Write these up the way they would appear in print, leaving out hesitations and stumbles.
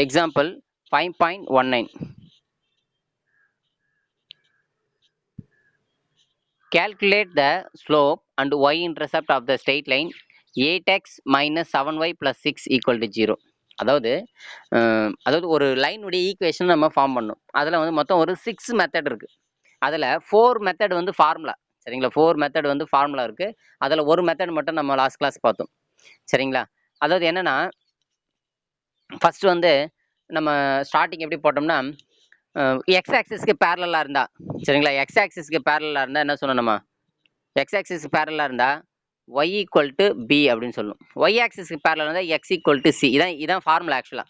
Example 5.19. Calculate the slope and y-intercept of the straight line 8x minus 7y plus 6 equal to 0. அதாவது ஒரு லைனுடைய equation நம்ம form பண்ணணும். அதில் வந்து மொத்தம் ஒரு 6 மெத்தட் இருக்கு. அதில் 4 மெத்தட் வந்து ஃபார்முலா. சரிங்களா, 4 மெத்தட் வந்து ஃபார்முலா இருக்கு. அதில் ஒரு மெத்தட் மட்டும் நம்ம லாஸ்ட் கிளாஸ் பார்த்தோம். சரிங்களா, அதாவது என்னன்னா, ஃபர்ஸ்ட் வந்து நம்ம ஸ்டார்டிங் எப்படி போட்டோம்னா, எக்ஸ் ஆக்சிஸ்க்கு பேரலா இருந்தா, சரிங்களா, எக்ஸ் ஆக்சிஸ்க்கு பேரலா இருந்தா என்ன சொன்னோம் நம்ம, எக்ஸ் ஆக்சிஸ்க்கு பேரலா இருந்தா y ஈக்குவல் டு பி அப்படின்னு சொல்லணும். ஒய் ஆக்சிஸ்க்கு பேரலா இருந்தா எக்ஸ் ஈக்குவல் டு சி. இதான் ஃபார்முலா ஆக்சுவலா.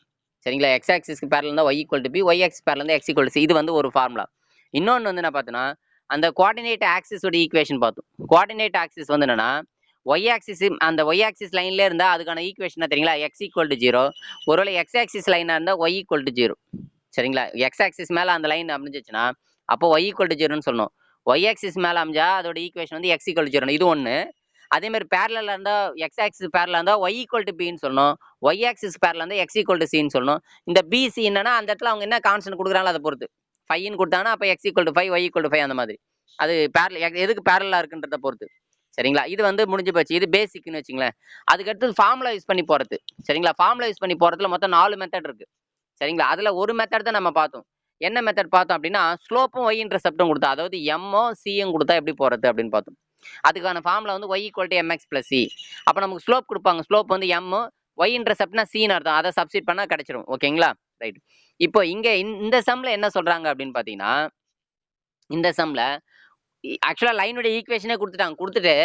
சரிங்களா, எக்ஸ் ஆக்சிஸ்க்கு பேரலா இருந்தா y equal to b, y axis பேரலா இருந்தா எக்ஸ் ஈக்குவல் டு சி. இது வந்து ஒரு ஃபார்முலா. இன்னொன்று வந்து என்ன பார்த்தோன்னா, அந்த கோஆர்டினேட் ஆக்சிஸோட ஈக்குவேஷன் பார்த்தோம். கோஆர்டினேட் ஆக்சிஸ் வந்து என்னன்னா, ஒய் ஆக்சிஸ், அந்த ஒய் ஆக்சிஸ் லைன்ல இருந்தா அதுக்கான ஈக்குவேஷன் தெரியுங்களா, எக்ஸ் ஈக்குவல் டு 0. ஒருவேளை எக்ஸ் ஆக்சிஸ் லைனா இருந்தா ஒய் ஈக்குவல் டு 0. சரிங்களா, எக்ஸ் ஆக்சிஸ் மேல அந்த லைன் அமைஞ்சிச்சுன்னா அப்போ ஒய் ஈக்குவல் டு 0ன்னு சொல்லணும். ஒய் ஆக்சிஸ் மேல அமைஞ்சா அதோட ஈக்குவேஷன் வந்து எக்ஸ் ஈக்குவல் டு 0. இது ஒன்று. அதே மாதிரி பேரலா இருந்தா எக்ஸ் ஆக்சிஸ் பேரலா இருந்தா ஒய் ஈக்குவல் டு பின்னு சொல்லணும். ஒய் ஆக்சிஸ் பேரலா இருந்தா எக்ஸ் ஈக்குவல் டு சின்னு சொல்லணும். இந்த பிசி என்னன்னா, அந்த இடத்துல அவங்க என்ன கான்ஸ்டன்ட் கொடுக்குறாங்களோ அதை பொறுத்து. 5ன்னு கொடுத்தாங்கன்னா அப்போ x equal to 5, y equal to 5 அந்த மாதிரி. அது எதுக்கு பேரலா இருக்குன்றத பொறுத்து. சரிங்களா, இது வந்து முடிஞ்சு போச்சு. இது பேசிக்னு வச்சுங்களேன். அதுக்கடுத்து ஃபார்முலா யூஸ் பண்ணி போறது. சரிங்களா, ஃபார்முலா யூஸ் பண்ணி போறதுல மொத்தம் 4 மெத்தட் இருக்கு. சரிங்களா, அதுல ஒரு மெத்தட் தான் நம்ம பார்த்தோம். என்ன மெத்தட் பார்த்தோம் அப்படின்னா, ஸ்லோப்பும் ஒய் இன்டர்செப்டும் கொடுத்தா, அதாவது எம்ஓ சியும் கொடுத்தா எப்படி போறது அப்படின்னு பார்த்தோம். அதுக்கான ஃபார்முலா வந்து y equal to m x plus c. அப்போ நமக்கு ஸ்லோப் கொடுப்பாங்க. ஸ்லோப் வந்து எம், ஒய் இன்டர்செப்ட்னா சின்னு அர்த்தம். அதை சப்ஸ்டிட் பண்ணா கிடைச்சிரும். ஓகேங்களா, ரைட். இப்போ இங்க இந்த சம்ல என்ன சொல்றாங்க அப்படின்னு பாத்தீங்கன்னா, இந்த சம்ல ஆக்சுவலா லைனுடைய ஈக்குவேஷனே கொடுத்துட்டாங்க.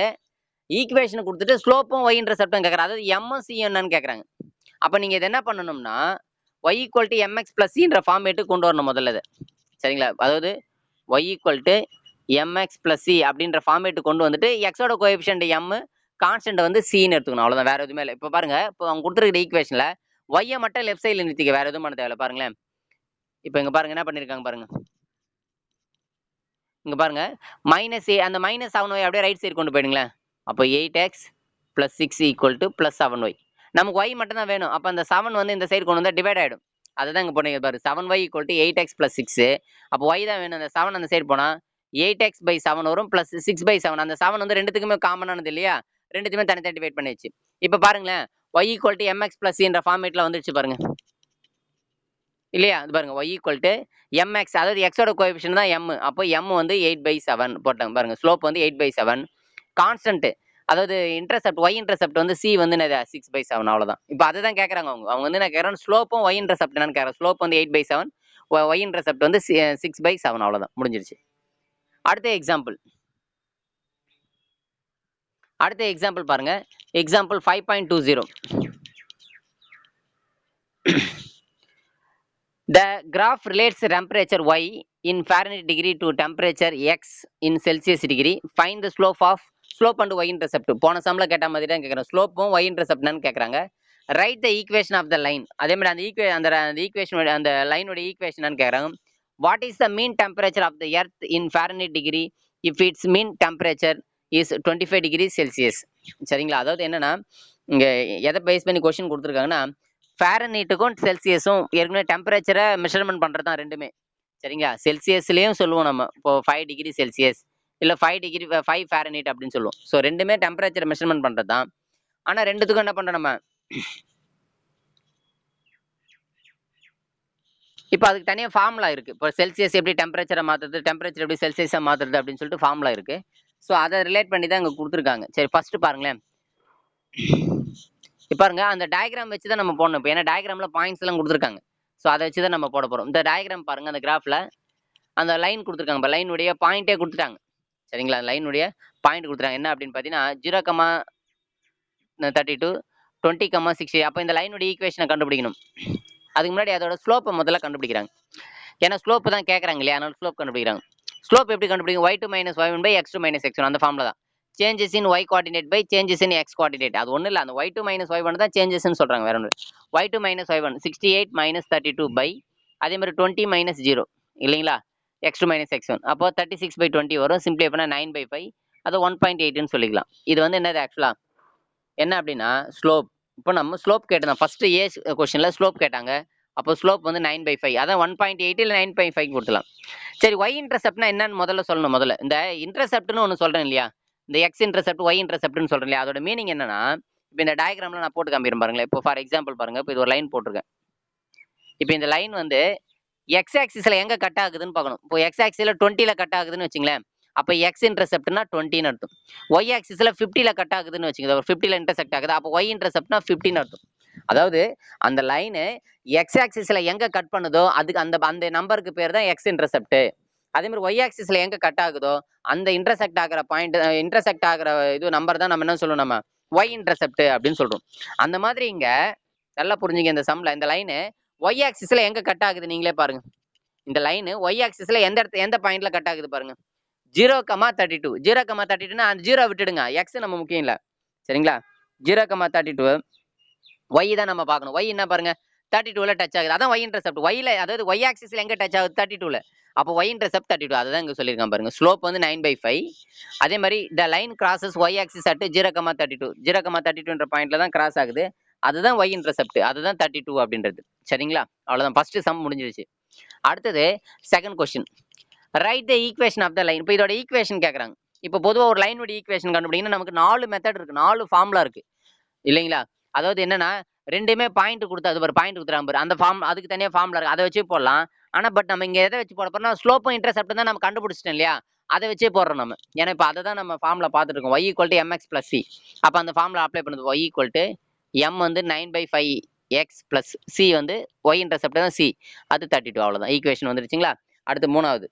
ஈக்குவேஷனை கொடுத்துட்டு ஸ்லோப்பும் ஒய் இன்டர்செப்டும் கேட்கறாங்க. அதாவது எம்மும் சி என்னன்னு கேட்கறாங்க. அப்ப நீங்க இதை என்ன பண்ணணும்னா, y equal to m x plus சின்ற ஃபார்மேட்டுக்கு கொண்டு வரணும் முதல்ல இது. சரிங்களா, அதாவது y equal to m x plus c அப்படின்ற ஃபார்மேட்டுக்கு கொண்டு வந்துட்டு எக்ஸோட கோஎஃபிஷியன்ட் எம், கான்ஸ்டன்ட் வந்து சின்னு எடுத்துக்கணும். அவ்வளவுதான், வேற எதுவுமே இல்லை. இப்போ பாருங்க, இப்போ அவங்க கொடுத்துருக்கிற ஈக்குவேஷன்ல ஒய்யை மட்டும் லெஃப்ட் சைடில் நிறுத்திக்க, வேற எதுவும் பண்ண தேவையில்ல. பாருங்களேன், இப்போ இங்க பாருங்க என்ன பண்ணிருக்காங்க பாருங்க. இங்க பாருங்க, மைனஸ் அந்த மைனஸ் 7y அப்படியே ரைட் சைடு கொண்டு போயிடுங்களேன். அப்போ 8x plus 6 equal to plus 7y. நமக்கு y மட்டும் தான் வேணும். அப்போ அந்த 7 வந்து இந்த சைடு கொண்டு வந்தா டிவைட் ஆயிடும். அதுதான் இங்க போனீங்க பாரு, 7y equal to 8x plus 6. அப்போ y தான் வேணும். அந்த 7 அந்த சைடு போனா 8x பை 7 வரும் பிளஸ் 6 பை 7. அந்த 7 வந்து ரெண்டுத்துக்குமே காமனானது இல்லையா, ரெண்டுத்துமே தனித்தனி டிவைட் பண்ணிடுச்சு. இப்போ பாருங்களேன், y equal to mx plus என்ற ஃபார்மேட்ல வந்துருச்சு பாருங்க இல்லையா. அது பாருங்க, y ஈக்குவல் டு mx, அதாவது எக்ஸோட கோஎஃபிஷியன்ட் தான் m. அப்போ m வந்து 8/7 போட்டாங்க பாருங்க. ஸ்லோப் வந்து 8/7. கான்ஸ்டன்ட், அதாவது இன்டர்செப்ட், y இன்டர்செப்ட் வந்து c வந்து 6/7. அவ்வளவுதான். இப்போ அதை தான் கேட்கறாங்க அவங்க வந்து என்ன கேட்கறாங்க, ஸ்லோப்பும் y இன்டர்செப்ட் என்னன்னு கேட்கறாங்க. ஸ்லோப் வந்து 8/7, y இன்டர்செப்ட் வந்து 6/7. அவ்வளவுதான், முடிஞ்சிருச்சு. அடுத்த எக்ஸாம்பிள் பாருங்க. Example 5.20. The graph relates temperature y in Fahrenheit degree to temperature x in Celsius degree. Find the slope and y intercept. போன சம்ல கேட்ட மாதிரி தான் கேட்குறேன். ஸ்லோப்பும் y interceptனு கேட்குறாங்க. Write the equation of the line. அதே மாதிரி அந்த ஈக்குவேஷன், அந்த லைனோட ஈக்குவேஷன் கேட்குறாங்க. What is the mean temperature of the earth in Fahrenheit degree if it's mean temperature is 25 degree Celsius. சரிங்களா, அதாவது என்னன்னா, இங்க எதை பேஸ் பண்ணி கொஸ்டின் கொடுத்துருக்காங்கன்னா, ஃபாரன்ஹீட்டுக்கும் செல்சியஸும் ஏற்கனவே டெம்பரேச்சரை மெஷர்மெண்ட் பண்ணுறது தான் ரெண்டுமே. சரிங்களா, செல்சியஸ்லேயும் சொல்லுவோம் நம்ம, இப்போ 5 டிகிரி செல்சியஸ் இல்லை 5 ஃபாரன்ஹீட் அப்படின்னு சொல்லுவோம். ஸோ ரெண்டுமே டெம்பரேச்சரை மெஷர்மெண்ட் பண்ணுறது தான். ஆனால் ரெண்டுத்துக்கும் என்ன பண்ணுறோம் நம்ம, இப்போ அதுக்கு தனியாக ஃபார்முலா இருக்குது. இப்போ செல்சியஸ் எப்படி டெம்பரேச்சரை மாற்றுறது, டெம்பரேச்சர் எப்படி செல்சியஸை மாற்றுறது அப்படின்னு சொல்லிட்டு ஃபார்முலா இருக்குது. ஸோ அதை ரிலேட் பண்ணி தான் இங்கே கொடுத்துருக்காங்க. சரி, ஃபர்ஸ்ட் பாருங்களேன். இப்போ பாருங்க, அந்த டயக்ராம் வச்சு தான் நம்ம போடணும். இப்போ ஏன்னா டயக்ராமில் பாயிண்ட்ஸ் எல்லாம் கொடுத்துருக்காங்க. ஸோ அதை வச்சு தான் நம்ம போட போகிறோம். இந்த டயக்ராம் பாருங்க, அந்த கிராஃபில் அந்த லைன் கொடுத்துருக்காங்க. இப்போ லைனுடைய பாயிண்டே கொடுத்துட்டாங்க. சரிங்களா, லைனுடைய பாயிண்ட் கொடுத்துட்டாங்க. என்ன அப்படின்னு பார்த்தீங்கன்னா 0,32, 20,60. அப்போ இந்த லைனுடைய ஈக்குவேஷனை கண்டுபிடிக்கணும். அதுக்கு முன்னாடி அதோட ஸ்லோப்பை முதல்ல கண்டுபிடிக்கிறாங்க. ஏன்னா ஸ்லோப்பு தான் கேட்குறாங்க இல்லையா, அதனால ஸ்லோப் கண்டுபிடிக்கிறாங்க. ஸ்லோப் எப்படி கண்டுபிடிக்கும், y2 - y1 by x2 - x1. அந்த ஃபார்முலா தான். Changes in y coordinate by changes in x coordinate. அது ஒன்றும் இல்லை, அந்த y2 - y1 தான் சேஞ்சஸ்ன்னு சொல்கிறாங்க, வேற ஒன்று. y2 - y1 68 - 32 பை, அதே மாதிரி 20 - 0 இல்லைங்களா, x2 - x1. அப்போ 36/20 வரும். சிம்பிளை பண்ணால் 9/5, அது 1.8ன்னு சொல்லிக்கலாம். இது வந்து என்னது ஆக்சுவலா என்ன அப்படின்னா ஸ்லோப். இப்போ நம்ம ஸ்லோப் கேட்டோம் ஃபர்ஸ்ட் கொஸ்டின்ல ஸ்லோப் கேட்டாங்க. அப்போ ஸ்லோப் வந்து 9/5. அதான் 1.8 இல்லை 9.5 கொடுத்துலாம். சரி, ஒய் இன்டர்செப்ட்னா என்னன்னு முதல்ல சொல்லணும். முதல்ல இந்த இன்டர்செப்ட்னு ஒன்று சொல்றேன் இல்லையா, இந்த எக்ஸ் இன்டர்செப்ட் ஒய் இன்டர்செப்ட்னு சொல்றேன் இல்லையா, அதோட மீனிங் என்னன்னா, இப்போ இந்த டயக்ராம்ல நான் போட்டு காமிக்கிறேன் பாருங்களேன். இப்போ ஃபார் எக்ஸாம்பிள் பாருங்க, இப்போ இது ஒரு லைன் போட்டிருக்கேன். இப்போ இந்த லைன் வந்து எக்ஸ் ஆக்சிஸ்ல எங்க கட் ஆகுதுன்னு பார்க்கணும். இப்போ எக்ஸ் ஆக்சிஸ்ல 20ல கட் ஆகுதுன்னு வச்சுங்களேன், அப்போ எக்ஸ் இன்டர்செப்ட்னா 20ன்னு அர்த்தம். ஒய் ஆக்சிஸ்ல 50ல கட் ஆகுதுன்னு வச்சுங்க, ஒரு 50ல இன்டர்செக்ட் ஆகுது, அப்போ ஒய் இன்டர்செப்ட்னா 50ன்னு அர்த்தம். அதாவது அந்த லைனு எக்ஸ் ஆக்சிஸ்ல எங்க கட் பண்ணுதோ அதுக்கு அந்த அந்த நம்பருக்கு பேர் தான் எக்ஸ் இன்டர்செப்ட். அதே மாதிரி ஒய் ஆக்சிஸ்ல எங்க கட் ஆகுதோ அந்த இன்டர்செக்ட் ஆகிற பாயிண்ட், இன்டர்செக்ட் ஆகிற இது நம்பர் தான் நம்ம என்ன சொல்லுவோம், நம்ம ஒய் இன்டர்செப்ட் அப்படின்னு சொல்றோம். அந்த மாதிரி இங்க நல்லா புரிஞ்சுங்க, இந்த சம்ல இந்த லைனு ஒய் ஆக்சிஸ்ல எங்க கட் ஆகுது நீங்களே பாருங்க. இந்த லைனு ஒய் ஆக்சிஸ்ல எந்த பாயிண்ட்ல கட் ஆகுது பாருங்க. 0,32. 0,32னா அந்த 0 விட்டுடுங்க, எக்ஸ் நம்ம முக்கியம் இல்லை. சரிங்களா, 0,32 ஒய் தான் நம்ம பார்க்கணும். ஒய் என்ன பாருங்க, 32ல டச் ஆகுது, அதான் ஒய் இன்டர்செப்ட். ஒய்ல அதாவது ஒய் ஆக்சிஸ்ல எங்க டச் ஆகுது, 32ல. அப்போ ஒய் இன்டர்செப்ட் 32. அதுதான் இங்க சொல்லியிருக்கான் பாருங்க. ஸ்லோப் வந்து 9/5. அதே மாதிரி the line crosses y axis at 0,32. 0,32ன்ற பாயிண்ட்ல தான் கிராஸ் ஆகுது, அதுதான் ஒய் இன்டர்செப்ட், அதுதான் 32 அப்படின்றது. சரிங்களா, அவ்வளவுதான், ஃபர்ஸ்ட் சம் முடிஞ்சிருச்சு. அடுத்தது second question, write the equation of the line. இப்போ இதோட ஈக்குவேஷன் கேட்கறாங்க. இப்போ பொதுவாக ஒரு லைனோட ஈக்குவேஷன் கண்டுபிடிங்கன்னா நமக்கு 4 மெத்தட் இருக்கு, 4 ஃபார்முலா இருக்கு இல்லைங்களா. அதாவது என்னன்னா, ரெண்டுமே பாயிண்ட் கொடுத்து அது ஒரு பாயிண்ட் கொடுத்துறாங்க பாரு, அந்த ஃபார்ம் அதுக்கு தனியாக ஃபார்முலா இருக்கு, அதை வச்சே போடலாம். ஆனால் பட் நம்ம இங்கே எதை வச்சு போட போறோம்னா, ஸ்லோப்பும் இன்டர்செப்ட் தான் நம்ம கண்டுபிடிச்சிட்டோம் இல்லையா, அதை வச்சே போடுறோம் நம்ம. ஏன்னா இப்போ அதை தான் நம்ம ஃபார்முலா பார்த்துட்டு இருக்கோம், y = mx + c. அப்போ அந்த ஃபார்முலா அப்ளை பண்ணுது, y = m வந்து 9/5x + c வந்து y இன்டர்செப்ட் தான் c, அது 32. அவ்வளோதான், ஈக்குவேஷன் வந்துருச்சுங்களா. அடுத்து மூணாவது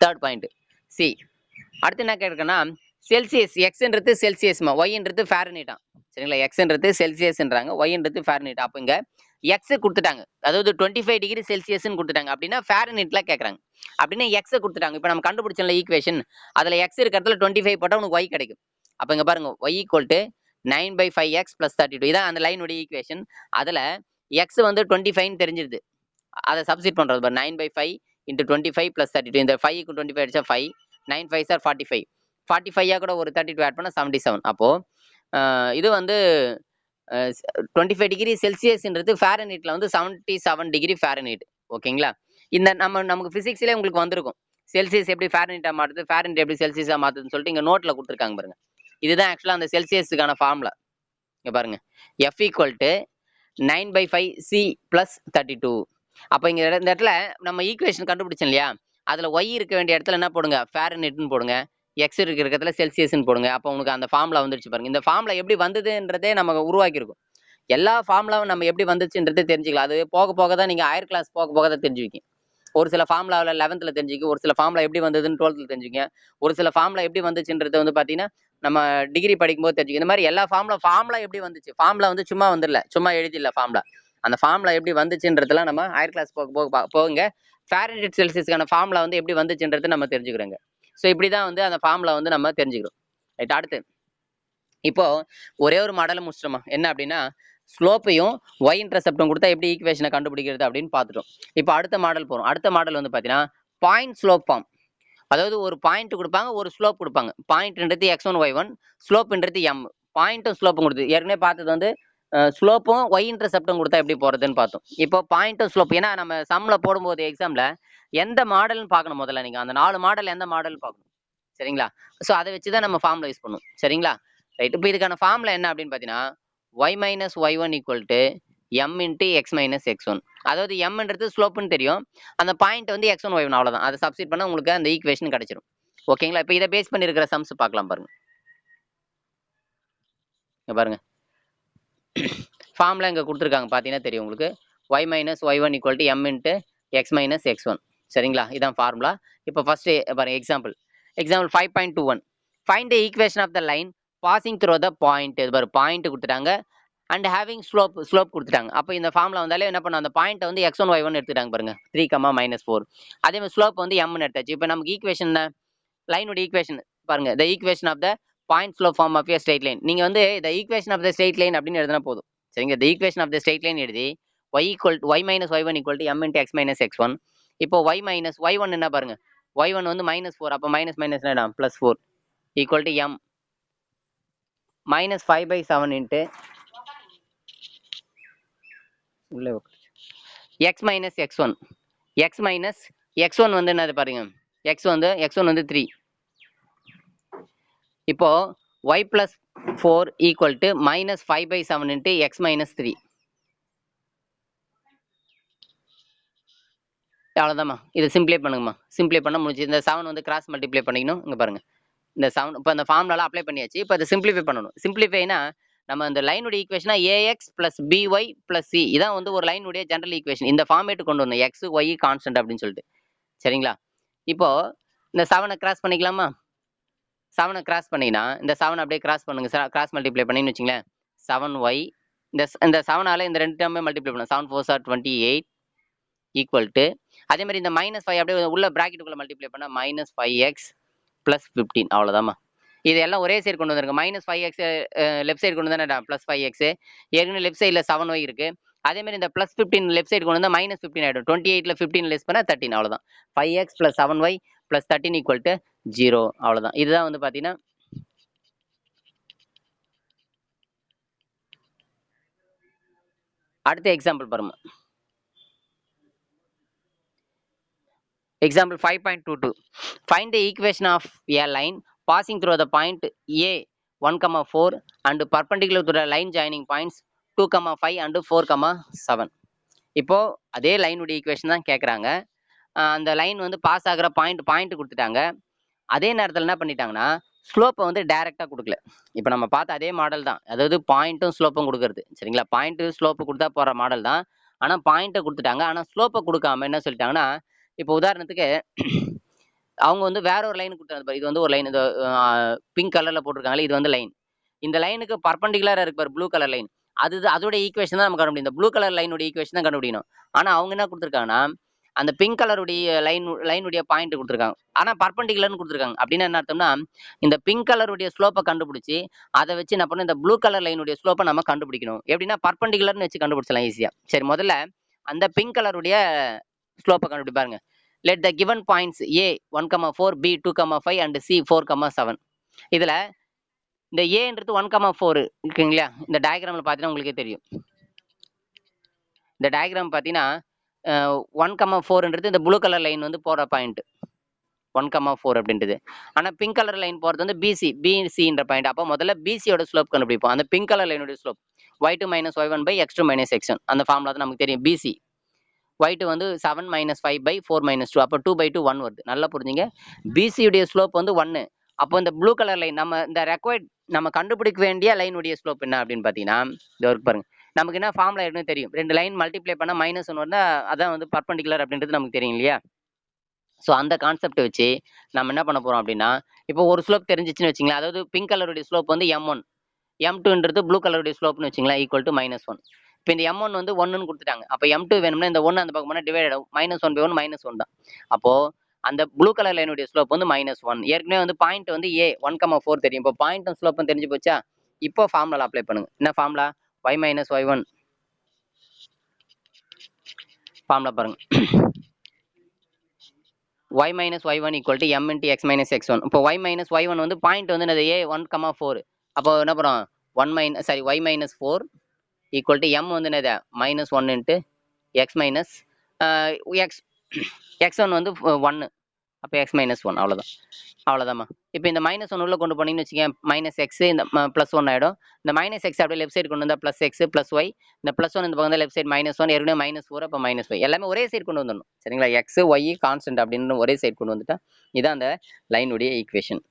தேர்ட் பாயிண்ட் சி. அடுத்து என்ன கேட்குறேன்னா, செல்சியஸ், எக்ஸ்ன்றது செல்சியஸ்மா, ஒய்ன்றது ஃபாரன்ஹீட்டா. சரிங்களா, எக்ஸ்ன்றது செல்சியஸ்ன்றாங்க, ஒய்ன்றது ஃபாரன்ஹீட். அப்போ இங்க எக்ஸ் கொடுத்துட்டாங்க, அதாவது 25 டிகிரி செல்சியஸ்ன்னு கொடுத்துட்டாங்க. அப்படின்னா ஃபாரன்ஹீட்ல கேட்குறாங்க, அப்படின்னா எக்ஸை கொடுத்துட்டாங்க. இப்போ நம்ம கண்டுபிடிச்சல ஈக்குவேஷன், அதில் எக்ஸ் இருக்கிறதுல 25 போட்டால் உனக்கு ஒய் கிடைக்கும். அப்போ இங்கே பாருங்க, ஒய் = 9/5x + 32. இதான் அந்த லைனுடைய ஈக்குவேஷன். அதில் எக்ஸ் வந்து 25ன்னு தெரிஞ்சிருது, அதை சப்ஸ்டிட் பண்றது பாரு, 9/5 × 25 + 32. இந்த 5க்கு 25 அடிச்சா 5, 9 5s are 45. 45 கூட ஒரு 32 ஆட் பண்ணா 77. அப்போ இது வந்து 25 டிகிரி செல்சியஸ்ன்றது ஃபாரன்ஹீட்ல வந்து 77 டிகிரி ஃபாரன்ஹீட். ஓகேங்களா, இந்த நமக்கு பிசிக்ஸ்லேயே உங்களுக்கு வந்திருக்கும், செல்சியஸ் எப்படி ஃபாரன்ஹீட்டா மாறுது, ஃபாரன்ஹீட் எப்படி செல்சியஸா மாறுதுன்னு சொல்லிட்டு இங்க நோட்ல கொடுத்துருக்காங்க பாருங்க. இதுதான் ஆக்சுவலா அந்த செல்சியஸுக்கான ஃபார்முலா. இங்க பாருங்க, F = 9/5c + 32. அப்போ இங்க இந்த இடத்துல நம்ம ஈக்குவேஷன் கண்டுபிடிச்சோம் இல்லையா, அதுல ஒய் இருக்க வேண்டிய இடத்துல என்ன போடுங்க, ஃபாரன்ஹீட்னு போடுங்க, எக்ஸ் இருக்கிற இடத்துல செல்சியஸ்ன்னு போடுங்க. அப்போ உங்களுக்கு அந்த ஃபார்முலா வந்துருச்சு பாருங்க. இந்த ஃபார்முலா எப்படி வந்ததுன்றதே நம்ம உருவாக்கியிருக்கோம். எல்லா ஃபார்முலாவும் நம்ம எப்படி வந்துச்சுன்றதே தெரிஞ்சுக்கலாம். அது போக போக தான், நீங்க ஹையர் கிளாஸ் போக போக தான் தெரிஞ்சுக்கிங்க. ஒரு சில ஃபார்முலாவில் 11th தெரிஞ்சுக்க, ஒரு சில ஃபார்முலா எப்படி வந்ததுன்னு 12th தெரிஞ்சுக்க, ஒரு சில ஃபார்முலா எப்படி வந்துச்சுன்றது வந்து பார்த்தீங்கன்னா நம்ம டிகிரி படிக்கும்போது தெரிஞ்சுக்க. இந்த மாதிரி எல்லா ஃபார்முலா எப்படி வந்துச்சு, ஃபார்முலா வந்து சும்மா வந்துடல, சும்மா எழுதிடல ஃபார்முலா. அந்த ஃபார்முலா எப்படி வந்துச்சுன்றதுலாம் நம்ம ஹையர் கிளாஸ் போகுங்க. ஃபாரன்ஹீட் செல்சியஸ்க்கான ஃபார்முலா வந்து எப்படி வந்துச்சுன்றது நம்ம தெரிஞ்சுக்கிறோங்க. ஸோ இப்படி தான் வந்து அந்த ஃபார்முலா வந்து நம்ம தெரிஞ்சுக்கிறோம். ரைட், அடுத்து இப்போ ஒரே ஒரு மாடலை முடிச்சிட்டோமா, என்ன அப்படின்னா ஸ்லோப்பையும் ஒய் இன்டர்செப்டும் கொடுத்தா எப்படி ஈக்குவேஷனை கண்டுபிடிக்கிறது அப்படின்னு பார்த்துட்டோம். இப்போ அடுத்த மாடல் போகிறோம். அடுத்த மாடல் வந்து பார்த்தீங்கன்னா பாயிண்ட் ஸ்லோப் ஃபார்ம். அதாவது ஒரு பாயிண்ட் கொடுப்பாங்க, ஒரு ஸ்லோப் கொடுப்பாங்க. பாயிண்ட்ன்றது x1 y1, ஸ்லோப்ன்றது m. பாயிண்ட்டும் ஸ்லோப்பும் கொடுத்து ஏற்கனவே பார்த்தது வந்து ஸ்லோப்பும் ஒய் இன்டர்செப்டும் கொடுத்தா எப்படி போறதுன்னு பார்த்தோம். இப்போ பாயிண்ட்டும் ஸ்லோப், ஏன்னா நம்ம சம்ல போடும்போது எக்ஸாம்ல எந்த மாடல்னு பார்க்கணும். முதல்ல நீங்க அந்த 4 மாடல் எந்த மாடல் பார்க்கணும். சரிங்களா, ஸோ அதை வச்சு தான் நம்ம ஃபார்முலா யூஸ் பண்ணுவோம். சரிங்களா, ரைட். இப்போ இதுக்கான ஃபார்முலா என்ன அப்படின்னு பார்த்தீங்கன்னா, y - y1 = m × x - x1. அதாவது mன்றது ஸ்லோப்புன்னு தெரியும், அந்த பாயிண்ட் வந்து x1 y1, அவ்வளவுதான். அதை சப்ஸ்டிட் பண்ணா உங்களுக்கு அந்த ஈக்குவேஷன் கிடைச்சிடும். ஓகேங்களா, இப்போ இதை பேஸ் பண்ணி இருக்கிற சம்ஸ் பார்க்கலாம் பாருங்க. இங்க பாருங்க, ஃபார்முலா இங்க கொடுத்துருக்காங்க, பார்த்தீங்கன்னா தெரியும் உங்களுக்கு. y - y1 = m × x - x1. சரிங்களா, இதான் ஃபார்முலா. இப்போ ஃபர்ஸ்ட் பாருங்க, example 5.21. Find the equation of the line passing through the point. இது பாரு, பாயிண்ட் கொடுத்துட்டாங்க அண்ட் ஹேவிங் ஸ்லோப் கொடுத்துட்டாங்க. அப்போ இந்த ஃபார்முலா வந்தாலே என்ன பண்ணும், அந்த பாயிண்ட் வந்து x1 y1 எடுத்துட்டாங்க பாருங்க, 3, -4. அதே மாதிரி ஸ்லோப் வந்து m எடுத்தாச்சு. இப்போ நமக்கு ஈக்குவேஷன் லைனோட ஈக்குவேஷன் பாருங்க, the equation of the point slope form of straight line. நீங்க வந்து the equation of the straight line அப்படின்னு எழுதினா போதும். சரிங்க, the equation of the straight line எழுதி y - y1 = m × x - x1. இப்போ y - y1 என்ன பாருங்க, y1 வந்து -4, அப்போ மைனஸ் மைனஸ் என்ன +4 = m -5/7 உள்ளே X minus X one, X minus X one வந்து என்னது பாருங்க, எக்ஸ் ஒன் வந்து 3. இப்போ y plus 4 equal to minus 5/7 into x minus 3. அவ்வளோதாம்மா. இதை சிம்ப்ளை பண்ணுங்கம்மா. சிம்ப்ளை பண்ண முடிஞ்சு. இந்த 7 வந்து கிராஸ் மல்டிப்ளை பண்ணிக்கணும். இங்கே பாருங்க, இந்த 7 இப்போ அந்த ஃபார்முலாலாம் அப்ளை பண்ணியாச்சு. இப்போ அதை சிம்ப்ளிஃபை பண்ணணும். சிம்ப்ளிஃபைனா நம்ம அந்த லைனுடைய ஈக்குவேஷனா a x plus b y plus c, இதான் வந்து ஒரு லைனுடைய ஜென்ரல் ஈக்குவேஷன். இந்த ஃபார்மேட்டு கொண்டு வரணும், எக்ஸ் ஒய் கான்ஸ்டன்ட் அப்படின்னு சொல்லிட்டு. சரிங்களா? இப்போ இந்த 7 கிராஸ் பண்ணிக்கலாமா? 7 கிராஸ் பண்ணிங்கன்னா இந்த 7 அப்படியே கிராஸ் பண்ணுங்க. கிராஸ் மல்டிப்ளை பண்ணின்னு வச்சுங்களேன், 7y இந்த 7ஆல இந்த ரெண்டு டேர்மே மல்டிப்ளை பண்ணும். 7 4 ஆர் 28 ஈக்குவல் டு, அதே மாதிரி இந்த -5 அப்படியே உள்ள பிராக்கெட்டுக்குள்ள மல்டிப்ளை பண்ணா -5x பிளஸ் 15. அவ்வளோதாம்மா. இது எல்லாம் ஒரே சைடு கொண்டு வந்துருங்க. -5x லெஃப்ட் சைடு கொண்டு வந்தா +5x. ஏற்கனவே லெஃப்ட் சைடில் 7y இருக்கு. அதே மாதிரி இந்த +15 லெஃப்ட் சைடு கொண்டு வந்தா -15 ஆயிடும். 28ல 15 லெஸ் பண்ணா 13. அவ்வளோதான். 5x + 7y + 13 equal to 0. அவ்வளோதான். இதுதான் வந்து பார்த்தீங்கன்னா அடுத்த எக்ஸாம்பிள் பாருங்க. Example 5.22. Find the equation of a line passing through the point A 1,4 and perpendicular to the line joining points 2,5 and 4,7. இப்போ அதே லைனுடைய ஈக்குவேஷன் தான் கேட்குறாங்க. அந்த லைன் வந்து பாஸ் ஆகிற பாயிண்ட் கொடுத்துட்டாங்க. அதே நேரத்தில் என்ன பண்ணிட்டாங்கன்னா ஸ்லோப்பை வந்து டைரெக்டாக கொடுக்கல. இப்போ நம்ம பார்த்த அதே மாடல் தான், அதாவது பாயிண்ட்டும் ஸ்லோப்பும் கொடுக்கறது. சரிங்களா? பாயிண்ட்டு ஸ்லோப்பு கொடுத்தா போகிற மாடல் தான். ஆனால் பாயிண்ட்டை கொடுத்துட்டாங்க. ஆனால் ஸ்லோப்பை கொடுக்காம என்ன சொல்லிட்டாங்கன்னா, இப்போ உதாரணத்துக்கு அவங்க வந்து வேற ஒரு லைன் கொடுத்தாங்க. இது வந்து ஒரு லைன், இந்த பிங்க் கலர்ல போட்டிருக்காங்களே, இது வந்து லைன். இந்த லைனுக்கு பர்பண்டிகுலரா இருக்கு பாரு, ப்ளூ கலர் லைன். அதோட ஈக்குவேஷன் தான் நம்ம கண்டுபிடிக்கணும். இந்த ப்ளூ கலர் லைனுடைய ஈக்குவேஷன் தான் கண்டுபிடிக்கணும். ஆனா அவங்க என்ன கொடுத்துருக்காங்கன்னா, அந்த பிங்க் கலருடைய லைனுடைய பாயிண்ட் கொடுத்துருக்காங்க. ஆனா பர்பண்டிகுலர்னு கொடுத்துருக்காங்க. அப்படின்னா என்ன அர்த்தம்னா, இந்த பிங்க் கலருடைய ஸ்லோப்பை கண்டுபிடிச்சி அதை வச்சு என்ன பண்ணணும், இந்த ப்ளூ கலர் லைனுடைய ஸ்லோப்பை நம்ம கண்டுபிடிக்கணும். எப்படின்னா பர்பண்டிகுலர்னு வச்சு கண்டுபிடிச்சலாம் ஈஸியா. சரி, முதல்ல அந்த pink கலருடைய ஸ்லோப்பை கண்டுபிடிப்பாருங்க. Let the given points A 1,4, B 2,5 and C 4,7. இதுல இந்த ஏன்றது 1,4 இருக்குங்களா? இந்த டயக்ராம்ல பார்த்தீங்கன்னா உங்களுக்கே தெரியும். இந்த டயக்ராம் பார்த்தீங்கன்னா 1,4ன்றது இந்த ப்ளூ கலர் லைன் வந்து போற பாயிண்ட் 1,4 அப்படின்றது. ஆனா பிங்க் கலர் லைன் போறது வந்து பிசின்ற பாயிண்ட். அப்போ முதல்ல பிசியோட ஸ்லோப் கண்டுபிடிப்போம். அந்த பிங்க் கலர் லைனுடைய slope y2 - y1 by x2 - x1. அந்த ஃபார்முலா தான் நமக்கு தெரியும். பிசி y2 வந்து 7 - 5/4 - 2. அப்போ 2/2 1 வருது. நல்லா புரிஞ்சுங்க. பிசியுடைய ஸ்லோப் வந்து 1. அப்போ இந்த ப்ளூ கலர் லைன் நம்ம இந்த ரெக்வயர்ட் நம்ம கண்டுபிடிக்க வேண்டிய லைனுடைய ஸ்லோப் என்ன அப்படின்னு பார்த்தீங்கன்னா, இது வரைக்கும் பாருங்க. நமக்கு என்ன ஃபார்முலா இருக்குன்னு தெரியும். 2 லைன் மல்டிப்ளை பண்ணா -1 வந்தா அதான் வந்து பர்பண்டிகுலர் அப்படின்றது நமக்கு தெரியும் இல்லையா? ஸோ அந்த கான்செப்ட் வச்சு நம்ம என்ன பண்ண போறோம் அப்படின்னா, இப்போ ஒரு ஸ்லோப் தெரிஞ்சிச்சுன்னு வச்சுங்களேன். அதாவது பிங்க் கலருடைய ஸ்லோப் வந்து m1, m2ன்றது ப்ளூ கலருடைய ஸ்லோப்னு வச்சுங்களேன், ஈக்குவல் டு -1. இப்போ இந்த m1 வந்து 1ன்னு கொடுத்துட்டாங்க. அப்போ m2 வேணும்னா இந்த 1 அந்த பக்கம் போனால் டிவைட் ஆகும். -1/1 -1 தான். அப்போ அந்த ப்ளூ கலர் லைனுடைய ஸ்லோப் வந்து -1. ஏற்கனவே வந்து பாயிண்ட் வந்து A 1,4 தெரியும். இப்போ பாயிண்ட்டும் ஸ்லோப்பும் தெரிஞ்சு போச்சா? இப்போ ஃபார்முலா அப்ளை பண்ணுங்க. என்ன ஃபார்முலா? y - y1 ஃபார்முலா பாருங்க. y - y1 equal to m into x - x1. இப்போ y - y1 வந்து பாயிண்ட் வந்து என்னது A 1,4. அப்போ என்ன பண்ணுறோம்? y - 4 ஈக்குவல் டு m வந்து என்னது -1 into x minus x x1 வந்து 1. அப்போ x - 1. அவ்வளோதாம்மா. இப்போ இந்த -1 உள்ள கொண்டு போனீங்கன்னு வச்சுக்கோங்க, -x இந்த +1 ஆயிடும். இந்த -x அப்படியே லெஃப்ட் சைடு கொண்டு வந்தா +x +y. இந்த +1 இந்த பக்கம் லெஃப்ட் சைடு -1, ஏற்கனவே -4, அப்போ -5. எல்லாமே ஒரே சைடு கொண்டு வந்துடணும். சரிங்களா? x y கான்ஸ்டன்ட் அப்படின்னு ஒரே சைடு கொண்டு வந்துட்டா இதான் அந்த லைனுடைய ஈக்குவேஷன்.